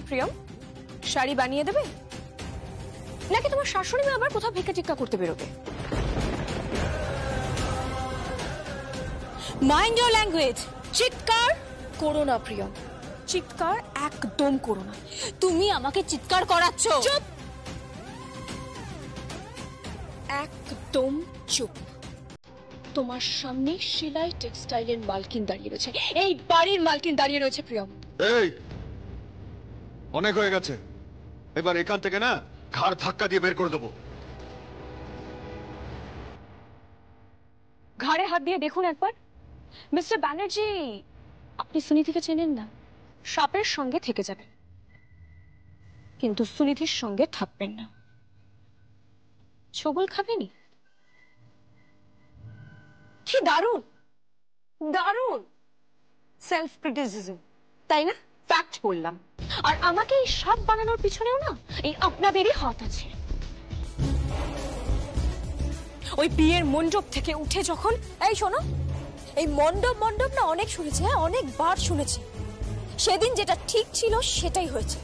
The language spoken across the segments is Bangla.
প্রিয়ম, শাড়ি বানিয়ে দেবে নাকি তোমার শাশুড়ি মা আবার কোথাও ভিক্ষা টিক্কা করতে বেরোবে? Mind your language. চিৎকার করো না প্রিয়ম, চিৎকার একদম করো না। তুমি আমাকে চিৎকার করাচ্ছ। চুপ, একদম চুপ। তোমার সামনে সেলাই টেক্সটাইলের মালকিন দাঁড়িয়ে রয়েছে, এই বাড়ির মালকিন দাঁড়িয়ে রয়েছে প্রিয়ম। এই অনেক হয়ে গেছে, এবার এখান থেকে না ঘাড় ধাক্কা দিয়ে বের করে দেবো। ঘাড়ে হাত দিয়ে দেখুন একবার। মিস্টার ব্যানার্জি, আপনি সুনীতিকে চেনেন না। সাপের সঙ্গে থেকে যাবেন, কিন্তু সুনীতির সঙ্গে থাকবেন না। ছবল খাবেনি? কি দারুণ দারুণ সেলফ ক্রিটিসিজম, তাই না? ফ্যাক্ট বললাম। আর আমাকে এই সাপ বানানোর পিছনেও না এই আপনাদেরই হাত আছে। ওই বিয়ের মণ্ডপ থেকে উঠে যখন, এই শোনো, এই মণ্ডপ না অনেক শুনেছি, হ্যাঁ অনেকবার শুনেছি। সেদিন যেটা ঠিক ছিল সেটাই হয়েছে,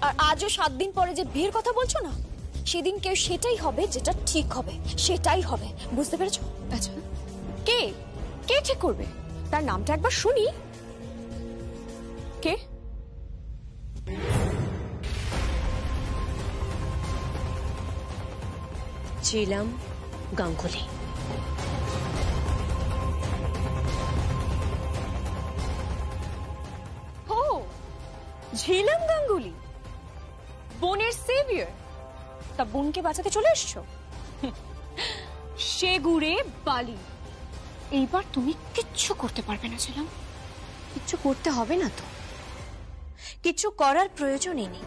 আর আজও 7 দিন পরে যে বিয়ের কথা বলছো না, সেদিন কেউ সেটাই হবে যেটা ঠিক হবে, সেটাই হবে। বুঝতে পেরেছো? আচ্ছা, কে কে ঠিক করবে তার নামটা একবার শুনি। কে? ঝিলাম গাঙ্গুলি। ও, ঝিলাম গাঙ্গুলি, বোনের সেভিয়ার। তা বোনকে বাঁচাতে চলে এসছো? সে গুড়ে বালি। এইবার তুমি কিচ্ছু করতে পারবে না ঝিলাম। কিচ্ছু করতে হবে না তো, কিচ্ছু করার প্রয়োজনই নেই।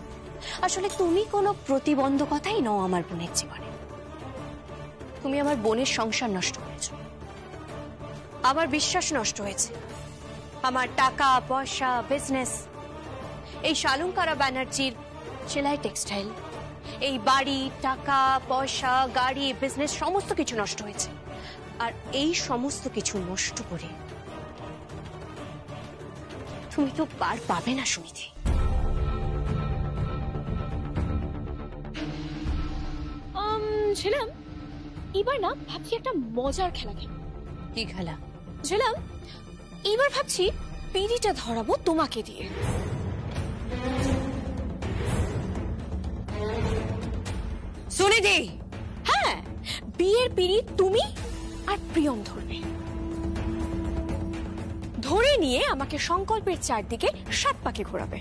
আসলে তুমি কোনো প্রতিবন্ধকতাই নও আমার বোনের জীবনে। তুমি আমার বোনের সংসার নষ্ট করেছো, আমার বিশ্বাস নষ্ট হয়েছে, আমার টাকা পয়সা বিজনেস, এই শালুঙ্কারা ব্যানার্জির সেলাই টেক্সটাইল, এই বাড়ি টাকা পয়সা গাড়ি বিজনেস সমস্ত কিছু নষ্ট হয়েছে। আর এই সমস্ত কিছু নষ্ট করে তুমি তো পার পাবে না সুনীতি। ঝিলাম, এবার না ভাবছি একটা মজার খেলা খেলব। কি খেলা? ঝিলাম, এবার ভাবছি পিড়িটা ধরাবো তোমাকে দিয়ে। সুনীতি, হ্যাঁ, বিয়ের পিড়ি তুমি আর প্রিয়ম ধরবে। ধরে নিয়ে আমাকে সংকল্পের চারদিকে 7 পাকে ঘোরাবে।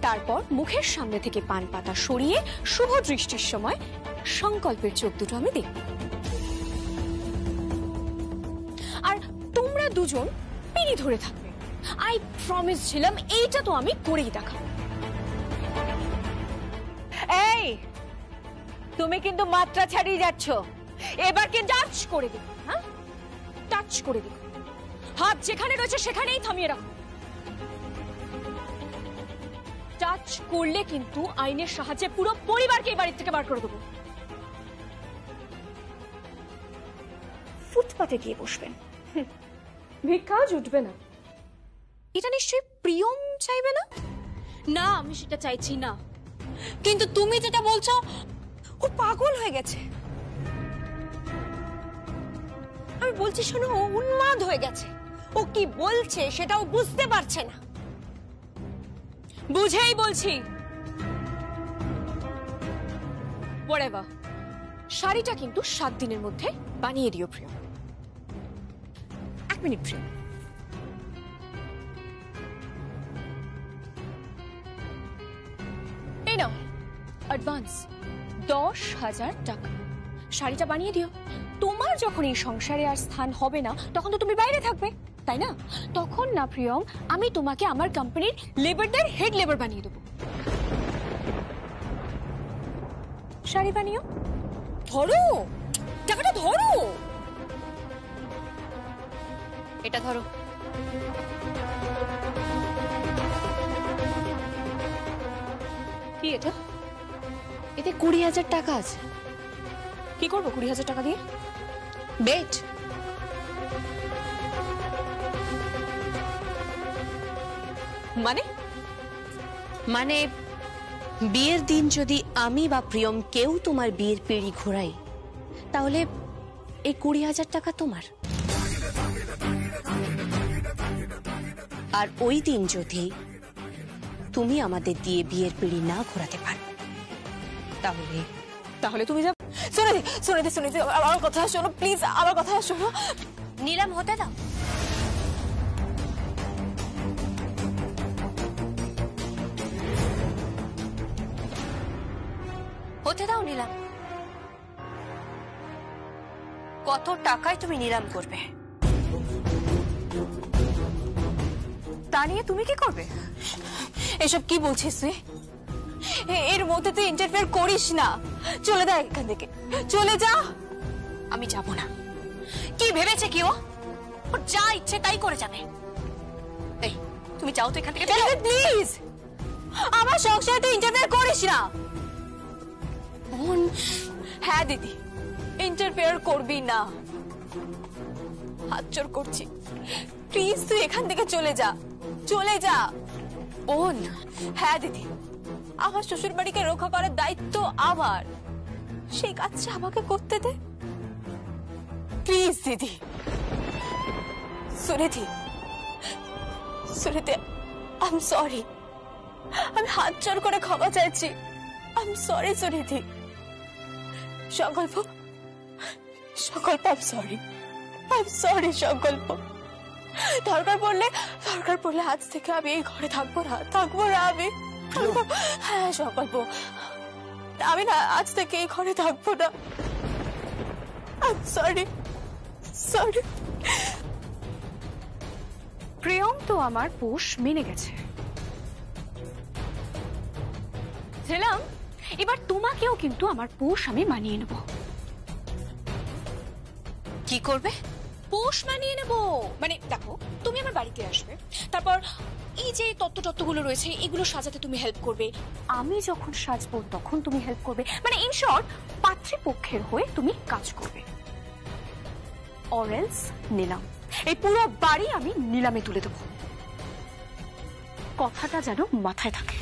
তারপর মুখের সামনে থেকে পান পাতা সরিয়ে শুভ দৃষ্টির সময় সংকল্পের চোখ দুটো আমি দেখব। আর তোমরা দুজন পিড়ি ধরে থাকবে। আই প্রমিস ছিলাম, এইটা তো আমি করেই দেখাবো। এই তুমি কিন্তু মাত্রা ছাড়িয়ে যাচ্ছ। এবার কে টাচ করে দিও, হ্যাঁ টাচ করে দিও। হাত যেখানে রয়েছে সেখানেই থামিয়ে রাখো। টাচ করলে কিন্তু আইনের সাহায্যে পুরো পরিবারকে এই বাড়ি থেকে বার করে দেবো। ফুটপাতে গিয়ে বসবেন, ভিক্ষা জুটবে না। এটা নিশ্চয়ই প্রিয়ম চাইবে না? না, আমি সেটা চাইছি না, কিন্তু তুমি যেটা বলছো ও পাগল হয়ে গেছে। আমি বলছি শোনো, ও উন্মাদ হয়ে গেছে। ও কি বলছে সেটাও বুঝতে পারছে না। বুঝেই বলছি। whatever, শাড়িটা কিন্তু 7 দিনের মধ্যে বানিয়ে দিও প্রিয়। 1 মিনিট প্রিয়। এই নাও অ্যাডভান্স 10,000 টাকা। শাড়িটা বানিয়ে দিও। তোমার যখন এই সংসারে আর স্থান হবে না, তখন তো তুমি বাইরে থাকবে, তাই না? তখন না প্রিয়ম, আমি তোমাকে আমার কোম্পানির লেবারদের হেড লেবার বানিয়ে দেবো। শাড়ি বানিও, ধরো টাকাটা, ধরো এটা, ধরো। কি এটা? এতে 20,000 টাকা আছে। কি করবো 20,000 টাকা দিয়ে? বেট। মানে মানে বিয়ের দিন যদি আমি বা প্রিয়ম কেউ তোমার বিয়ের পিঁড়ি ঘোরাই, তাহলে এই 20,000 টাকা তোমার। আর ওই দিন যদি তুমি আমাদের দিয়ে বিয়ের পিঁড়ি না ঘোরাতে পারো, তাহলে তাহলে তুমি যা শুনে দে আমার কথা শোনো প্লিজ, আমার কথা শোনো। নিলাম হতে দাও। হতে দাও নিলাম। কত টাকায় তুমি নিলাম করবে? তা নিয়ে তুমি কি করবে? এসব কি বলছিস তুই? এর মধ্যে তুই ইন্টারফেয়ার করিস না, চলে যা এখান থেকে, চলে যা। আমি যাব না। কি ভেবেছে কি ও? ওর যা ইচ্ছে তাই করে যাবে। এই তুমি যাও তো এখান থেকে। প্লিজ আমার সংসারে তুই ইন্টারফেয়ার করিস না। বোন, হ্যাঁ দিদি, ইন্টারফেয়ার করবি না, হাত জোর করছি, প্লিজ তুই এখান থেকে চলে যা, চলে যা। বোন। হ্যাঁ দিদি, আমার শ্বশুর বাড়িকে রক্ষা করার দায়িত্ব আমার, সেই কাজটা আমাকে করতে দে প্লিজ দিদি। সুনিধি, আই এম সরি, আমি হাত জোর করে ক্ষমা চাইছি, আই এম সরি সুনিধি। সংকল্প, আই এম সরি, সংকল্প। দরকার পড়লে আজ থেকে আমি এই ঘরে থাকবো না আমি। হ্যাঁ সংকল্প, আমি না আজ থেকে এই ঘরে থাকবো না। সরি। প্রিয়ম তো আমার পোষ মেনে গেছে, ছিলাম, এবার তোমাকেও কিন্তু আমার পোষ আমি মানিয়ে নেব। কি করবে? পোষ মানিয়ে নেব মানে দেখো, তুমি আমার বাড়িতে আসবে, তারপর এই যে তত্ত্বগুলো রয়েছে এগুলো সাজাতে তুমি হেল্প করবে, আমি যখন সাজবো তখন তুমি হেল্প করবে, মানে ইন শর্ট পাত্রীপক্ষের হয়ে তুমি কাজ করবে। অর এলস নিলাম, এই পুরো বাড়ি আমি নিলামে তুলে দেবো। কথাটা যেন মাথায় থাকে।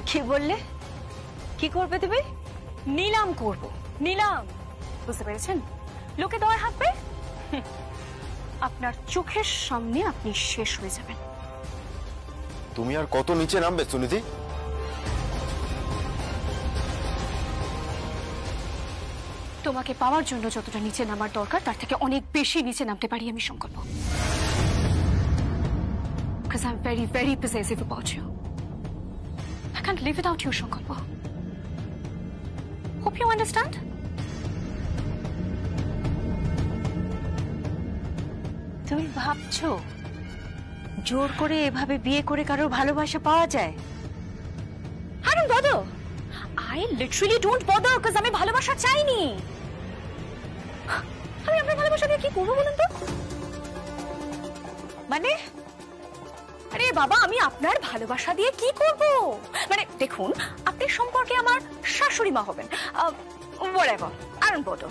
কি বললে? কি করবে তুমি? নিলাম করব, নিলাম, বুঝতে পেরেছেন? লোকে দেওয়ার হাঁকবে, আপনার চোখের সামনে আপনি শেষ হয়ে যাবেন। তুমি আর কত নিচে নামবে সুনিধি? তোমাকে পাওয়ার জন্য যতটা নিচে নামার দরকার তার থেকে অনেক বেশি নিচে নামতে পারি আমি সংকল্প। Because I'm very, very possessive about you. I can't live without you, সংকল্প. Hope you understand? তুমি ভাবছো জোর করে এভাবে বিয়ে করে কারো ভালোবাসা পাওয়া যায়? I don't bother. I literally don't bother because আমি ভালোবাসা চাইনি। আমি আপনার ভালোবাসা দিয়ে কি করবো বলুন তো? মানে আরে বাবা, আমি আপনার ভালোবাসা দিয়ে কি করব? মানে দেখুন, আপনি সম্পর্কে আমার শাশুড়ি মা হবেন, whatever, I don't bother.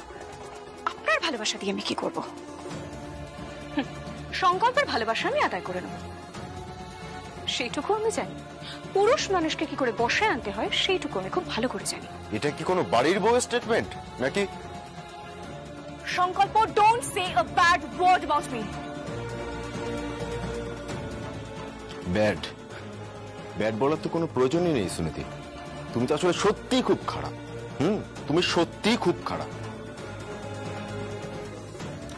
আপনার ভালোবাসা দিয়ে আমি কি করব? সংকল্পের ভালোবাসা আমি আদায় করে নেব, সেইটুকু আমি জানি। পুরুষ মানুষকে কি করে বসায় আনতে হয় সেইটুকু আমি খুব ভালো করে জানি। এটা কি কোনো বাড়ির বউয়ের স্টেটমেন্ট নাকি? সংকল্প, don't say a bad word about me. Bad বলার তো কোনো প্রয়োজনই নেই সুনিধি। তুমি তো আসলে সত্যিই খুব খারাপ। তুমি সত্যিই খুব খারাপ।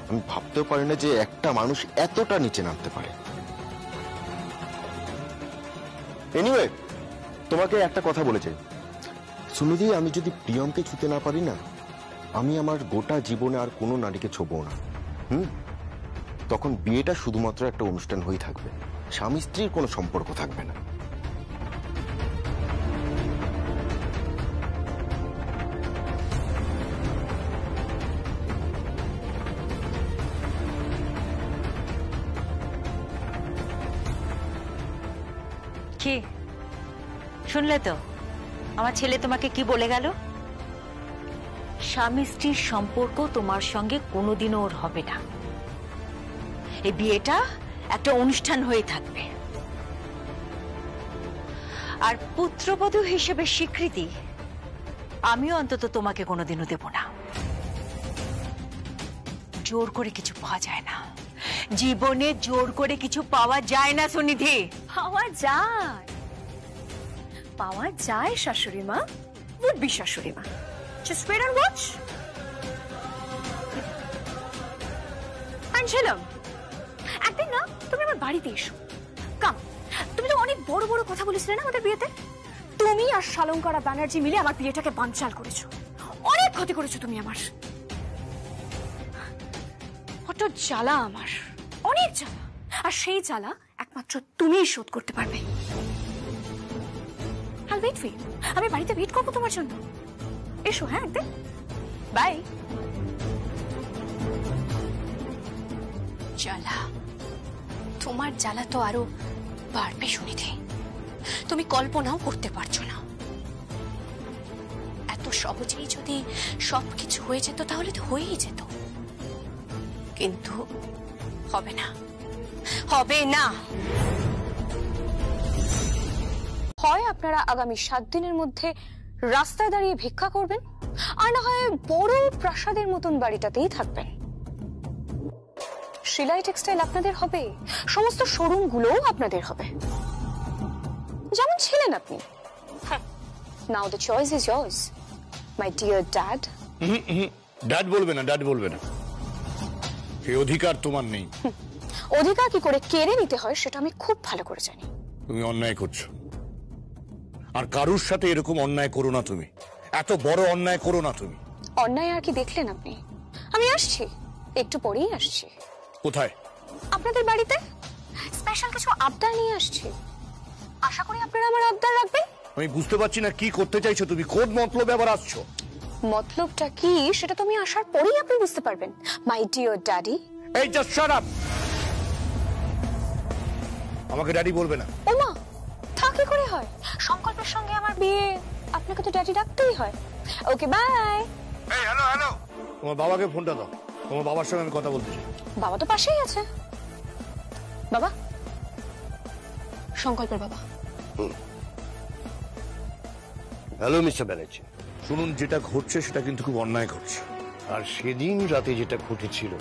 আমি ভাবতেও পারি না যে একটা মানুষ এতটা নিচে নামতে পারে। এনিওয়ে, তোমাকে একটা কথা বলে চাই সুনিধি, আমি যদি প্রিয়মকে ছুতে না পারি না, আমি আমার গোটা জীবনে আর কোনো নারীকে ছোবও না। তখন বিয়েটা শুধুমাত্র একটা অনুষ্ঠান হয়ে থাকবে, স্বামী স্ত্রীর কোনো সম্পর্ক থাকবে না। কি শুনলে তো আমার ছেলে তোমাকে কি বলে গেল? স্বামী স্ত্রীর সম্পর্ক তোমার সঙ্গে কোনোদিনও ওর হবে না। এই বিয়েটা একটা অনুষ্ঠান হয়ে থাকবে, আর পুত্রবধূ হিসেবে স্বীকৃতি আমিও অন্তত তোমাকে কোনোদিনও দেব না। জোর করে কিছু পাওয়া যায় না, জীবনে জোর করে কিছু পাওয়া যায় না সুনিধি। পাওয়া যায় শাশুড়ি মা, would be শাশুড়ি মা। Just wait and watch. আনছিলাম একদিন না, তুমি আমার বাড়িতে এসো। কাম, তুমি তো অনেক বড় বড় কথা বলেছিলে না আমাদের বিয়েতে। তুমি আর শালঙ্কারা ব্যানার্জি মিলে আমার বিয়েটাকে বানচাল করেছো, অনেক ক্ষতি করেছো তুমি আমার। কত জ্বালা আমার, অনেক জ্বালা, আর সেই জ্বালা একমাত্র তুমিই শোধ করতে পারবে। I'll wait for you. আমি বাড়িতে ওয়েট করবো তোমার জন্য। এসো, হ্যাঁ একদিন। বাই। জ্বালা, তোমার জ্বালা তো আরো বাড়বে সুনিধি। তুমি কল্পনাও করতে পারছো না। এত সহজেই যদি সবকিছু হয়ে যেত তাহলে তো হয়েই যেত, কিন্তু হবে না, হবে না। হয় আপনারা আগামী 7 দিনের মধ্যে রাস্তায় দাঁড়িয়ে ভিক্ষা করবেন, আর না হয় বড় প্রাসাদের মতন বাড়িটাতেই থাকবেন। শিলাই টেক্সটাইল আপনাদের হবে, সমস্ত শোরুম গুলোও আপনাদের হবে, যেমন ছিলেন আপনি। Now the choice is yours, my dear dad. Dad বলবে না, ড্যাড বলবে না, এই অধিকার তোমার নেই। অধিকার কি করে কেড়ে নিতে হয় সেটা আমি খুব ভালো করে জানি। তুমি অন্যায় করছো, আর কারুর সাথে এরকম অন্যায় করো না তুমি, এত বড় অন্যায় করো না তুমি। অন্যায় আর কি দেখলেন আপনি? আমি আসছি, একটু পরেই আসছি। কোথায়? আপনাদের বাড়িতে স্পেশাল কিছু আবদার নিয়ে আসছি, আশা করি আপনারা আমার আবদার রাখবেন। আমি বুঝতে পারছি না কি করতে চাইছো তুমি, কোন মতলবে আবার আসছো? মতলবটা কি সেটা তুমি আসার পরেই আপনি বুঝতে পারবেন, মাই ডিয়ার ড্যাডি। এই জাস্ট শাট আপ, আমাকে ড্যাডি বলবে না। ওমা, তা কি করে হয়? সংকল্পের সঙ্গে আমার বিয়ে, আপনাকে তো ড্যাডি ডাকতেই হয়। Okay bye. এই হ্যালো হ্যালো, তোমার বাবাকে ফোনটা দাও, তোমার বাবার সঙ্গে আমি কথা বলতে চাই। বাবা তো পাশেই আছে। বাবা, সংকল্পের বাবা। Hello mister Banerjee. শুনুন, যেটা ঘটছে সেটা কিন্তু খুব অন্যায় ঘটছে। আর সেদিন রাতে যেটা ঘটেছিল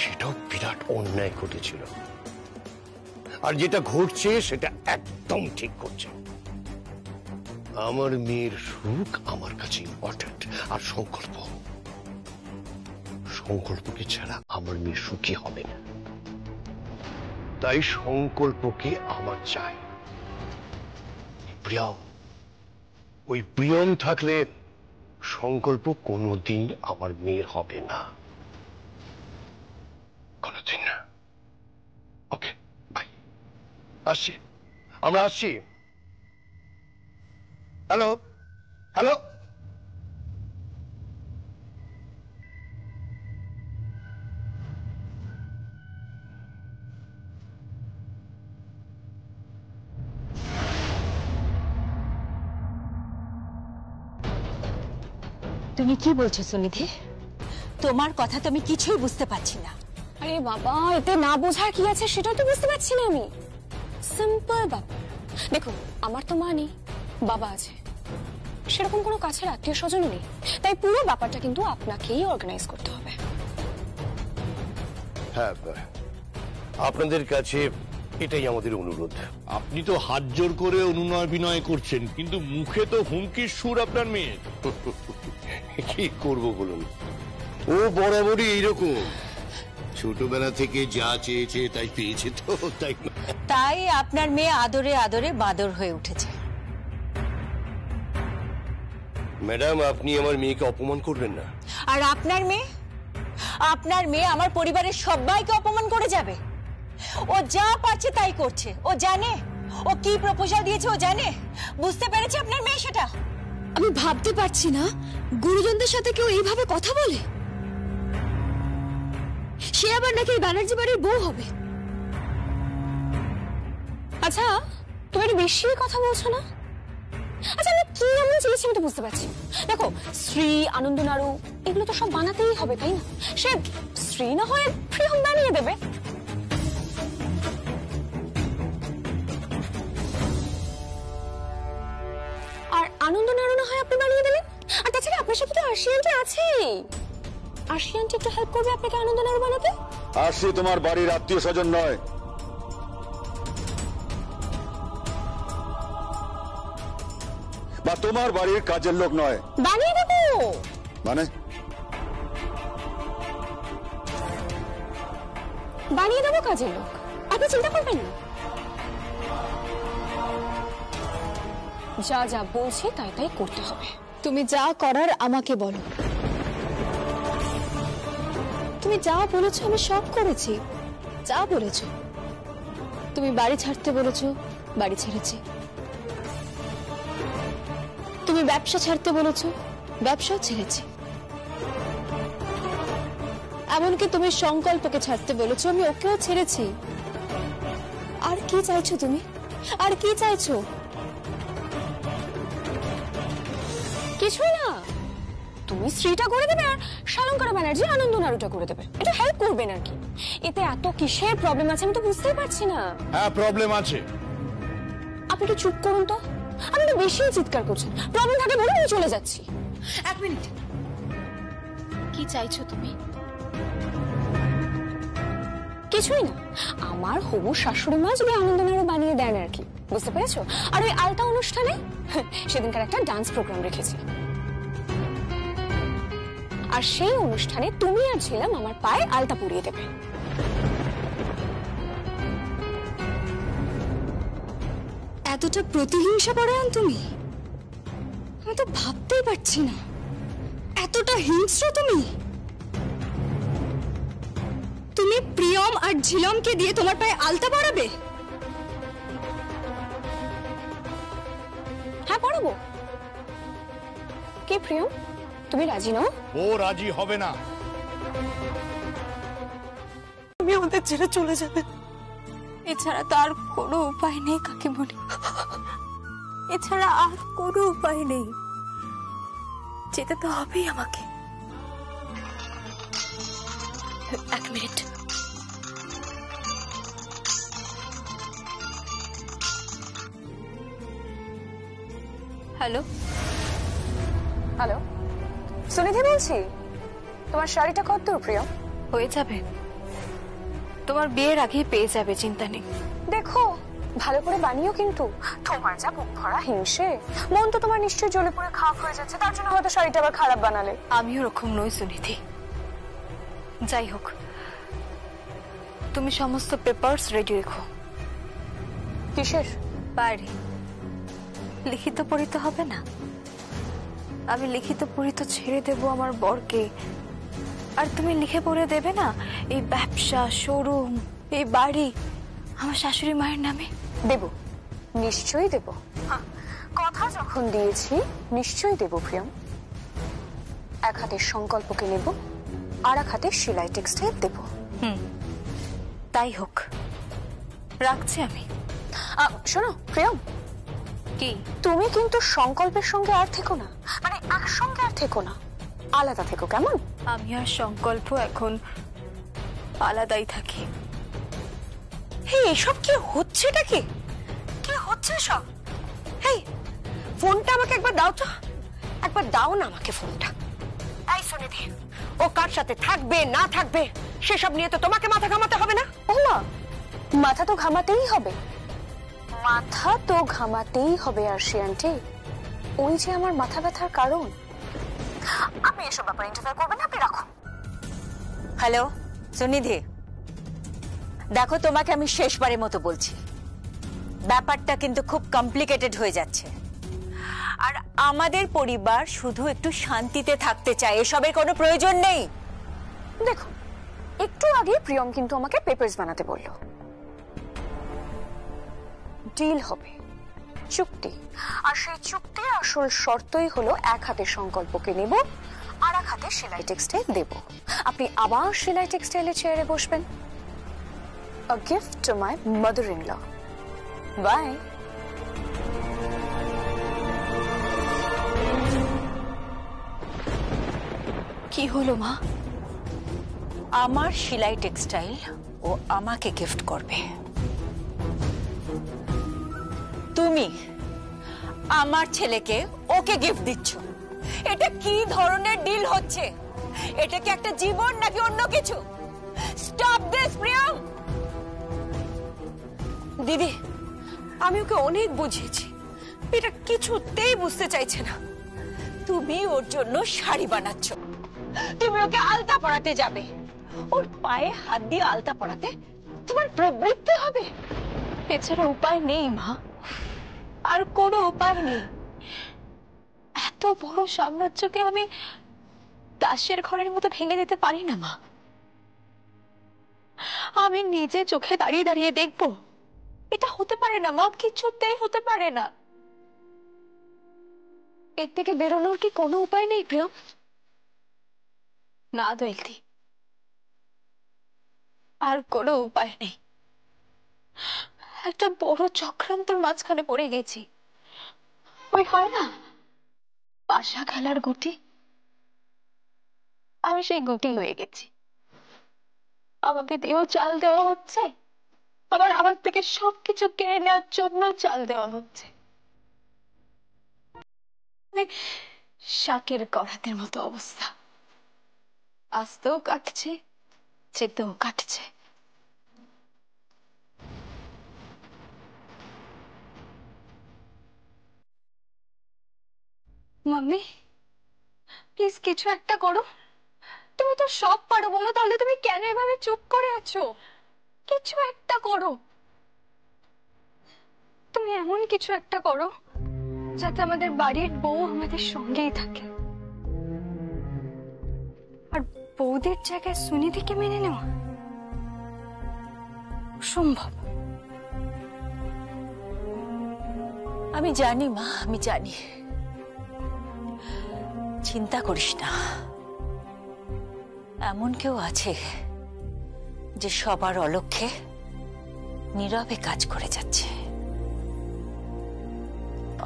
সেটাও বিরাট অন্যায় ঘটেছিল, আর যেটা ঘটছে সেটা একদম ঠিক করছে। আমার মেয়ের সুখ আমার কাছে ইম্পর্টেন্ট, আর সংকল্পকে ছাড়া আমার মেয়ের সুখী হবে না। তাই সংকল্পকে আমার চাই। প্রিয়ম, ওই প্রিয়ম থাকলে সংকল্প কোনোদিন আমার মেয়ের হবে না, কোনোদিন না। ওকে বাই, আসছি, আমরা আসছি। Hello hello. তুমি কি বলছো সুনিধি? তোমার কথা তো আমি কিছুই বুঝতে পারছি না। আরে বাবা, এতে না বোঝার কি আছে সেটাও তো বুঝতে পারছি না আমি। সিম্পল ব্যাপার। দেখুন, আমার তো মা নেই, বাবা আছে, সেরকম কোনো কাছের আত্মীয় স্বজনও নেই, তাই পুরো ব্যাপারটা কিন্তু আপনাকেই অর্গানাইজ করতে হবে। হ্যাঁ, আপনাদের কাছে এটাই আমাদের অনুরোধ। আপনি তো হাত জোর করে অনুনয় বিনয় করছেন, কিন্তু মুখে তো হুমকির সুর আপনার মেয়ে। কি করব বলুন, ও বরাবরই এইরকম, ছোটবেলা থেকে যা চেয়েছে তাই পেয়েছে, তো তাই তাই আপনার মেয়ে আদরে আদরে বাদর হয়ে উঠেছে। ম্যাডাম, আপনি আমার মেয়েকে অপমান করবেন না। আর আপনার মেয়ে আমার পরিবারের সবাইকে অপমান করে যাবে। ও যা পারছে তাই করছে, ও জানে ও কি প্রপোজাল দিয়েছে, ও জানে, বুঝতে পেরেছে আপনার মেয়ে সেটা। আমি ভাবতে পারছি না গুরুজনদের সাথে কেউ এইভাবে কথা বলে। সে আবার নাকি ব্যানার্জি বাড়ির বউ হবে। আচ্ছা, তুমি একটু বেশি কথা বলছো না? আচ্ছা, আমি কি এমন চেয়েছি আমি তো বুঝতে পারছি। দেখো, শ্রী আনন্দনাড়ু এগুলো তো সব বানাতেই হবে, তাই না? সে শ্রী না হয় প্রিয়ম বানিয়ে দেবে। আনন্দ নাড়ানো হয় আপনি বানিয়ে দিলেন। আর তাছাড়া আপনার সাথে তো আশিয়ানটি আছেই, আশিয়ানটি একটু হেল্প করবে আপনাকে আনন্দ নাড়ু বানাতে। আরশি তোমার বাড়ির আত্মীয় স্বজন নয়, বা তোমার বাড়ির কাজের লোক নয়। বানিয়ে দেবো মানে বানিয়ে দেবো কাজের লোক, আপনি চিন্তা করবেন না। যা যা বলছি তাই তাই করতে হবে। তুমি যা করার আমাকে বলো। তুমি যা বলেছো আমি সব করেছি, যা বলেছো। তুমি বাড়ি ছাড়তে বলেছো, বাড়ি ছেড়েছি। তুমি ব্যবসা ছাড়তে বলেছো, ব্যবসাও ছেড়েছি। এমনকি তুমি সংকল্পকে ছাড়তে বলেছো, আমি ওকেও ছেড়েছি। আর কি চাইছো তুমি? আর কি চাইছো? কিছুই না। তুমি শ্রীটা করে দেবে আর শালঙ্কারা ব্যানার্জি আনন্দ নাড়ুটা করে দেবে, এটা হেল্প করবেন আর কি। এতে এত কিসের প্রবলেম আছে আমি তো বুঝতেই পারছি না। হ্যাঁ প্রবলেম আছে। আপনি একটু চুপ করুন তো, আপনি তো বেশি চিৎকার করছেন। প্রবলেম থাকে বলে আমি চলে যাচ্ছি। এক মিনিট, কি চাইছো তুমি? কিছুই না, আমার হবু শাশুড়ি মা যদি আনন্দ নাড়ু বানিয়ে দেন আর কি, বুঝতে পেরেছো? আর ওই আলতা অনুষ্ঠানে সেদিনকার একটা ডান্স প্রোগ্রাম রেখেছি, আর সেই অনুষ্ঠানে তুমি আর ছিলাম আমার পায়ে আলতা পরিয়ে দেবে। এতটা প্রতিহিংসা পরায়ণ তুমি, আমি তো ভাবতেই পারছি না। এতটা হিংস্র তুমি। তুমি প্রিয়ম আর ঝিলমকে দিয়ে তোমার পায়ে আলতা পরাবে? হ্যাঁ পরাবো। কি প্রিয়ম, তুমি রাজি নও? ও রাজি হবে না। তুমি আমাদের ছেড়ে চলে যাবে, এছাড়া তো আর কোনো উপায় নেই কাকিমণি। এছাড়া আর কোনো উপায় নেই, যেতে তো হবেই আমাকে। এক মিনিট, হ্যালো হ্যালো, সুনিধি বলছি। তোমার শাড়িটা কত দূর প্রিয়ম? হয়ে যাবে, তোমার বিয়ের আগে পেয়ে যাবে, চিন্তা নেই। দেখো ভালো করে বানিও কিন্তু। তোমার যা বুক ভরা হিংসে, মন তো তোমার নিশ্চয়ই জ্বলে পুড়ে খারাপ হয়ে যাচ্ছে, তার জন্য হয়তো শাড়িটা আবার খারাপ বানালে। আমি ওরকম নই সুনিধি। যাই হোক, তুমি সমস্ত পেপারস রেডি রেখো। কিসের? বাইরে লিখিত পড়িতে হবে না? আমি লিখিত পড়িত ছেড়ে দেব আমার বরকে, আর তুমি লিখে পড়ে দেবে না এই ব্যবসা, শোরুম, এই বাড়ি আমার শাশুড়ি মায়ের নামে? দেব, নিশ্চয়ই দেব। কথা যখন দিয়েছি নিশ্চয়ই দেব প্রিয়ম। এক হাতে সংকল্পকে নেব, আর এক হাতে সেলাই টেক্সটাইল দেব। তাই হোক, রাখছি আমি। শোনো প্রিয়ম, কি? তুমি কিন্তু সংকল্পের সঙ্গে আর থেকো না, মানে একসঙ্গে আর থেকো না, আলাদা থেকো, কেমন? আমি আর সংকল্প এখন আলাদাই থাকি। এই এসব কি হচ্ছেটা? কি কি হচ্ছে সব? এই ফোনটা আমাকে একবার দাও তো, একবার দাও না আমাকে ফোনটা। এই সুনিধি, ও কার সাথে থাকবে না থাকবে সেসব নিয়ে তো তোমাকে মাথা ঘামাতে হবে না। ও মা, মাথা তো ঘামাতেই হবে, মাথা তো ঘামাতেই হবে। আর সে আন্টি, ওই যে আমার মাথা ব্যথার কারণ। আপনি এসব ব্যাপারে ইন্টারফেয়ার করবেন না, আপনি রাখুন। হ্যালো সুনিধি, দেখো তোমাকে আমি শেষবারের মতো বলছি, ব্যাপারটা কিন্তু খুব কমপ্লিকেটেড হয়ে যাচ্ছে। আর আমাদের পরিবার শুধু একটু শান্তিতে থাকতে চায়, এসবের কোনো প্রয়োজন নেই। দেখো, একটু আগে প্রিয়ম কিন্তু আমাকে পেপারস বানাতে বললো। ডিল হবে, চুক্তি, আর সেই চুক্তির আসল শর্তই হলো এক হাতে সংকল্পকে নেব, আর এক হাতে সেলাই টেক্সটাইল দেব। আপনি আবার সেলাই টেক্সটাইলের চেয়ারে বসবেন। A gift to my mother-in-law. Bye. কি হলো মা? আমার সেলাই টেক্সটাইল ও আমাকে গিফট করবে। তুমি আমার ছেলেকে ওকে গিফট দিচ্ছ। এটা কি ধরনের ডিল হচ্ছে? এটা কি একটা জীবন নাকি অন্য কিছু? Stop this Priyam. দিদি, আমি ওকে অনেক বুঝিয়েছি, এটা কিছুতেই বুঝতে চাইছে না। তুমি ওর জন্য শাড়ি বানাচ্ছ, তুমি ওকে আলতা পরাতে যাবে, ওর পায়ে হাত দিয়ে আলতা পরাতে তোমার প্রবৃত্তি হবে। এছাড়া উপায় নেই মা, আর কোনো উপায় নেই। এত বড় সাম্রাজ্যকে আমি দাসের ঘরের মতো ভেঙে দিতে পারি না মা। আমি নিজে চোখে দাঁড়িয়ে দাঁড়িয়ে দেখবো? এটা হতে পারে না মা, কিছুতেই হতে পারে না। এর থেকে বেরোনোর কি কোনো উপায় নেই প্রিয়ম? না দোয়েলদি, আর কোনো উপায় নেই। একটা বড় চক্রান্তের মাঝখানে পড়ে গেছি। ওই হয় না পাশা খেলার গুটি, আমি সেই গুটি হয়ে গেছি। আমাকে দিয়েও চাল দেওয়া হচ্ছে, আবার আমার থেকে সবকিছু কেড়ে নেওয়ার জন্য চাল দেওয়া হচ্ছে। শাকের করাতের মতো অবস্থা, আস্তেও কাটছে, চেতেও কাটছে। মাম্মি, প্লিজ কিছু একটা করো। তুমি তো সব পারো, বলো তাহলে তুমি কেন এভাবে চুপ করে আছো? কিছু একটা করো। তুমি এমন কিছু একটা করো যাতে আমাদের বাড়ির বউ আমাদের সঙ্গেই থাকে। আর বউদের জায়গায় সুনিধিকে মেনে নেওয়া সম্ভব? আমি জানি মা, আমি জানি। চিন্তা করিস না, এমন কেউ আছে যে সবার অলক্ষ্যে নীরবে কাজ করে যাচ্ছে,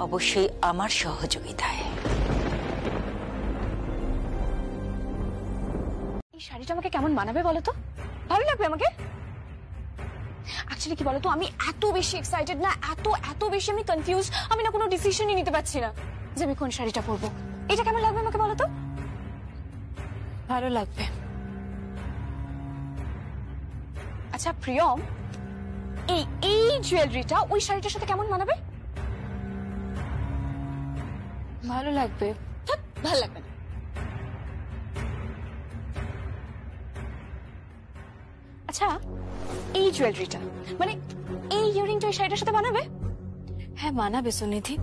অবশ্যই আমার সহযোগিতায়। এই শাড়িটা আমাকে কেমন মানাবে বলো তো? ভালো লাগবে আমাকে? অ্যাকচুয়ালি কি বলতো, আমি এত বেশি এক্সাইটেড না, এত বেশি আমি কনফিউজ, আমি না কোনো ডিসিশনই নিতে পারছি না যে আমি কোন শাড়িটা পরবো। এটা কেমন লাগবে আমাকে বলো তো? ভালো লাগবে। আচ্ছা প্রিয়ম, এই জুয়েলারিটা ওই শাড়িটার সাথে কেমন মানাবে? ভালো লাগবে। ভালো লাগবে না। আচ্ছা এই জুয়েলারিটা, মানে এই ইয়ারিংটা ওই শাড়িটার সাথে মানাবে? হ্যাঁ মানাবে সুনিধি,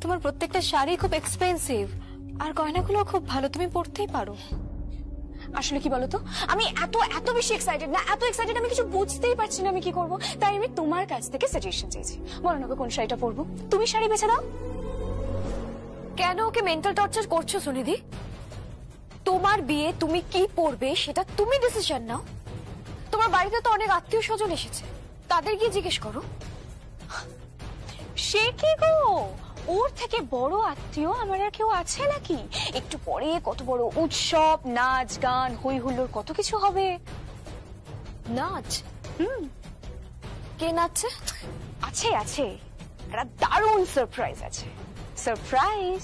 তোমার প্রত্যেকটা শাড়ি খুব এক্সপেন্সিভ, আর গয়নাগুলো খুব ভালো, তুমি পরতেই পারো। আসলে কি বলতো, আমি এত বেশি এক্সাইটেড না, এত এক্সাইটেড আমি কিছু বুঝতেই পারছি না আমি কি করব। তাই আমি তোমার কাছ থেকে সাজেশন চাইছি। বলো না কোন শাড়িটা পরবো? তুমি শাড়ি বেছে দাও। কেন ওকে মেন্টাল টর্চার করছো সুনিধি? তোমার বিয়ে, তুমি কি পরবে সেটা তুমি ডিসিশন নাও। তোমার বাড়িতে তো অনেক আত্মীয় স্বজন এসেছে, তাদের গিয়ে জিজ্ঞেস করো। সে কি গো, ওর থেকে বড় আত্মীয় আমার আর কেউ আছে নাকি? একটু পরে কত বড় উৎসব, নাচ গান, হই হুল্লোড়, কত কিছু হবে। নাচ? কে নাচছে? আছে আছে, একটা দারুণ সারপ্রাইজ আছে। সারপ্রাইজ?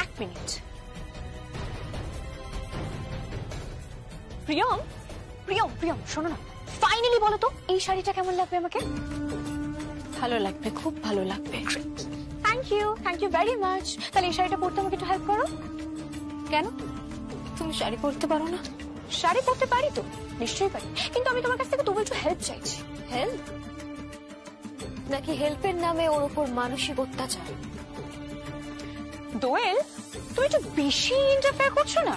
এক মিনিট। প্রিয়ম প্রিয়ম প্রিয়ম, শোনো না, ফাইনালি বলো তো এই শাড়িটা কেমন লাগবে আমাকে? ভালো লাগবে, খুব ভালো লাগবে। Thank you very much. তাহলে এই শাড়িটা পরতে আমাকে একটু হেল্প করো। কেন, তুমি শাড়ি পরতে পারো না? শাড়ি পরতে পারি তো, নিশ্চয়ই পারি, কিন্তু আমি তোমার কাছ থেকে তবু একটু হেল্প চাইছি। হেল্প নাকি হেল্পের নামে ওর উপর মানসিক অত্যাচার? দোয়েল, তুমি একটু বেশি ইন্টারফেয়ার করছো না।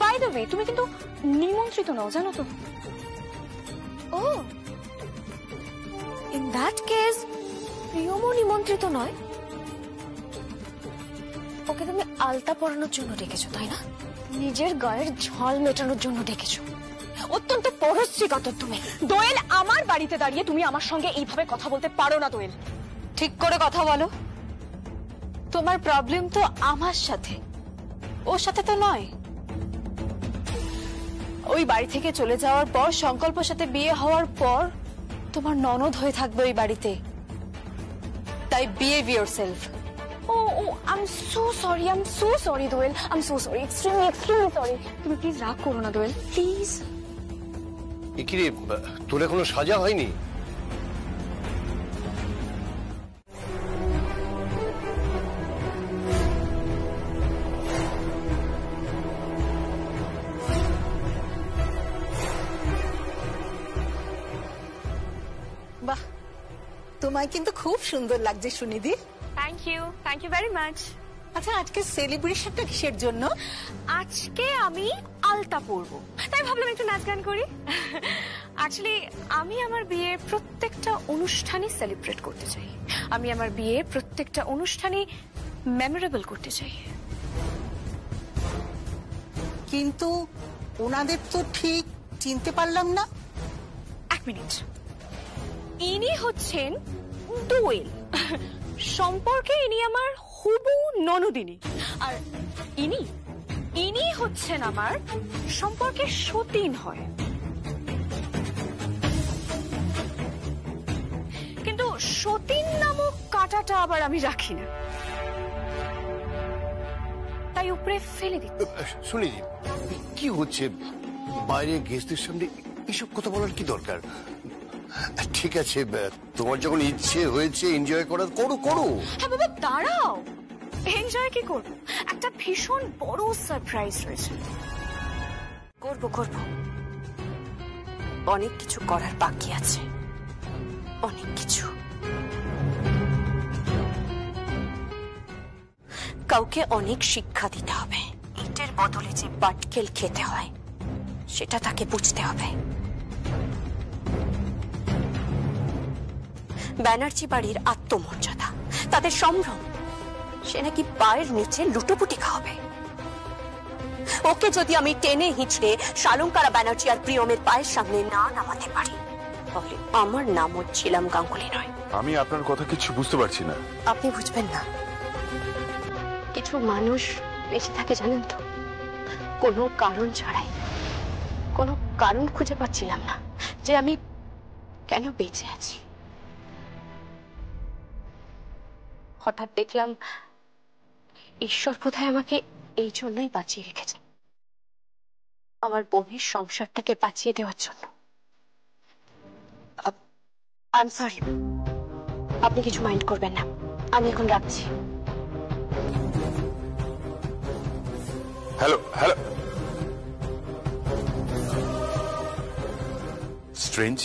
বাই দ্য ওয়ে, তুমি কিন্তু নিমন্ত্রিত নও, জানো তো? ও, ইন দ্যাট কেস প্রিয়মও নিমন্ত্রিত নয়। ওকে তুমি আলতা পরানোর জন্য ডেকেছো, তাই না? নিজের গায়ের ঝাল মেটানোর জন্য ডেকেছো। অত্যন্ত পরশ্রী কাতর তুমি। দোয়েল, আমার বাড়িতে দাঁড়িয়ে তুমি আমার সঙ্গে এইভাবে কথা বলতে পারো না দোয়েল। ঠিক করে কথা বলো। তোমার প্রবলেম তো আমার সাথে, ওর সাথে তো নয়। ওই বাড়ি থেকে চলে যাওয়ার পর, সংকল্পের সাথে বিয়ে হওয়ার পর তোমার ননদ হয়ে থাকবে ওই বাড়িতে। তাই behave yourself. Oh I am so sorry Doyel, I am so sorry, extremely sorry. তুমি প্লিজ রাগ করো না দোয়েল, প্লিজ। কিরে, তোর এখনো সাজা হয়নি? বাহ, তোমায় কিন্তু খুব সুন্দর লাগছে Sunidhi. Thank you very much. আচ্ছা, আজকে সেলিব্রেশনটা কিসের জন্য? আজকে আমি আলতা পরবো, তাই ভাবলাম একটু নাচ গান করি। অ্যাকচুয়ালি আমি আমার বিয়ের প্রত্যেকটা অনুষ্ঠানই সেলিব্রেট করতে চাই, আমি আমার বিয়ের প্রত্যেকটা অনুষ্ঠানই মেমোরেবল করতে চাই। কিন্তু ওনাদের তো ঠিক চিনতে পারলাম না। এক মিনিট, ইনি হচ্ছেন দোয়েল, সম্পর্কে ইনি আমার হুবু ননদিনী। আর ইনি হচ্ছেন আমার সম্পর্কে সতীন হয়। কিন্তু সতীন নামক কাঁটাটা আবার আমি রাখি না, তাই উপরে ফেলে দিই। শুনি, কি হচ্ছে বাইরে গেস্টদের সামনে এসব কথা বলার কি দরকার? ঠিক আছে, তোমার যখন ইচ্ছে হয়েছে এনজয় করার, করো করো। হ্যাঁ বাবা, দাঁড়াও, এনজয় কি করবো, একটা ভীষণ বড় সারপ্রাইজ রয়েছে। করব অনেক কিছু করার বাকি আছে, অনেক কিছু। কাউকে অনেক শিক্ষা দিতে হবে। ইটের বদলে যে পাটকেল খেতে হয় সেটা তাকে বুঝতে হবে। ব্যানার্জি বাড়ির আত্মমর্যাদা, তাদের সম্ভ্রম, সে নাকি পায়ের নিচে লুটোপুটি খাওয়াবে। ওকে যদি আমি টেনে হিঁচড়ে শালঙ্কারা ব্যানার্জি আর প্রিয়মের পায়ের সামনে না নামাতে পারি, তাহলে আমার নাম হচ্ছিলাম গাঙ্গুলি নয়। আমি আপনার কথা কিছু বুঝতে পারছি না। আপনি বুঝবেন না। কিছু মানুষ বেঁচে থাকে জানেন তো, কোনো কারণ ছাড়াই। কোনো কারণ খুঁজে পাচ্ছিলাম না যে আমি কেন বেঁচে আছি। হঠাৎ দেখলাম ঈশ্বর বোধহয় আমাকে এই জন্যই বাঁচিয়ে রেখেছে, আমার বোনের সংসারটাকে বাঁচিয়ে দেওয়ার জন্য। আই এম সরি, আপনি কিছু মাইন্ড করবেন না, আমি এখন রাখছি। Hello hello, strange.